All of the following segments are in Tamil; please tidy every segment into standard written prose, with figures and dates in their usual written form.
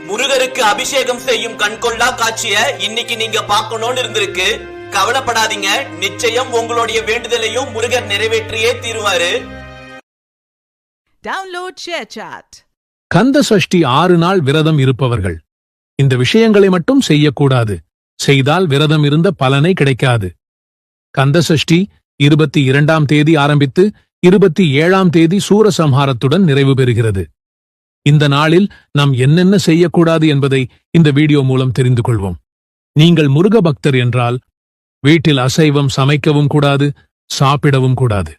முருகருக்கு அபிஷேகம் செய்யும் கண்கொள்ளா காட்சிய இன்னைக்கு நீங்க பார்க்கணும்னு இருந்திருக்கு. கவலைப்படாதீங்க, நிச்சயம் உங்களுடைய வேண்டுதலையும் முருகர் நிறைவேற்றியே தீருவாரு. Download ShareChat. Kanda Sashti 6 நாள் விரதம் இருப்பவர்கள் இந்த விஷயங்களை மட்டும் செய்யக்கூடாது. செய்தால் விரதம் இருந்த பலனை கிடைக்காது. கந்த சஷ்டி 22ஆம் தேதி ஆரம்பித்து 27ஆம் தேதி சூரசம்ஹாரத்துடன் நிறைவு பெறுகிறது. இந்த நாளில் நாம் என்னென்ன செய்யக்கூடாது என்பதை இந்த வீடியோ மூலம் தெரிந்து கொள்வோம். நீங்கள் முருக பக்தர் என்றால் வீட்டில் அசைவம் சமைக்கவும் கூடாது, சாப்பிடவும் கூடாது.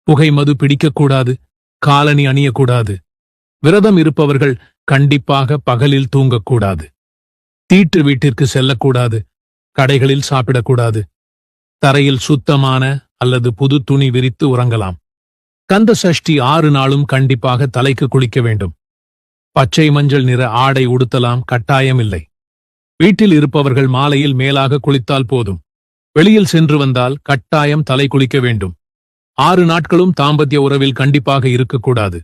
புகை மது பிடிக்கக்கூடாது, காலணி அணியக்கூடாது. விரதம் இருப்பவர்கள் கண்டிப்பாக பகலில் தூங்கக்கூடாது. தீட்டு வீட்டிற்கு செல்லக்கூடாது, கடைகளில் சாப்பிடக்கூடாது. தரையில் சுத்தமான அல்லது புது துணி விரித்து உறங்கலாம். கந்த சஷ்டி 6 நாளும் கண்டிப்பாக தலைக்கு குளிக்க வேண்டும். பச்சை மஞ்சள் நிற ஆடை உடுத்தலாம், கட்டாயமில்லை. வீட்டில் இருப்பவர்கள் மாலையில் மேலாக குளித்தால் போதும். வெளியில் சென்று வந்தால் கட்டாயம் தலை குளிக்க வேண்டும். 6 நாட்களும் தாம்பத்திய உறவில் கண்டிப்பாக இருக்கக்கூடாது.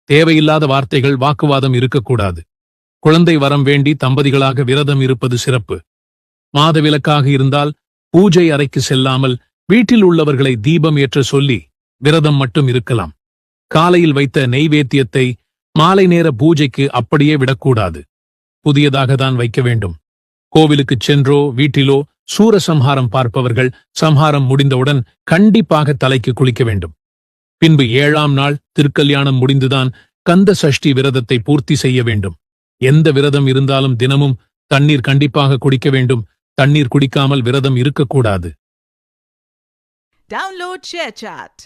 தேவையில்லாத வார்த்தைகள், வாக்குவாதம் இருக்கக்கூடாது. குழந்தை வரம் வேண்டி தம்பதிகளாக விரதம் இருப்பது சிறப்பு. மாதவிலக்காக இருந்தால் பூஜை அறைக்கு செல்லாமல் வீட்டில் உள்ளவர்களை தீபம் ஏற்ற சொல்லி விரதம் மட்டும் இருக்கலாம். காலையில் வைத்த நெய்வேத்தியத்தை மாலை நேர பூஜைக்கு அப்படியே விடக்கூடாது. புதியதாக தான் வைக்க வேண்டும். கோவிலுக்குச் சென்றோ வீட்டிலோ சூரசம்ஹாரம் பார்ப்பவர்கள் சம்ஹாரம் முடிந்தவுடன் கண்டிப்பாக தலைக்கு குளிக்க வேண்டும். பின்பு 7ஆம் நாள் திருக்கல்யாணம் முடிந்துதான் கந்த சஷ்டி விரதத்தை பூர்த்தி செய்ய வேண்டும். எந்த விரதம் இருந்தாலும் தினமும் தண்ணீர் கண்டிப்பாக குடிக்க வேண்டும். தண்ணீர் குடிக்காமல் விரதம் இருக்கக்கூடாது. Download share chat.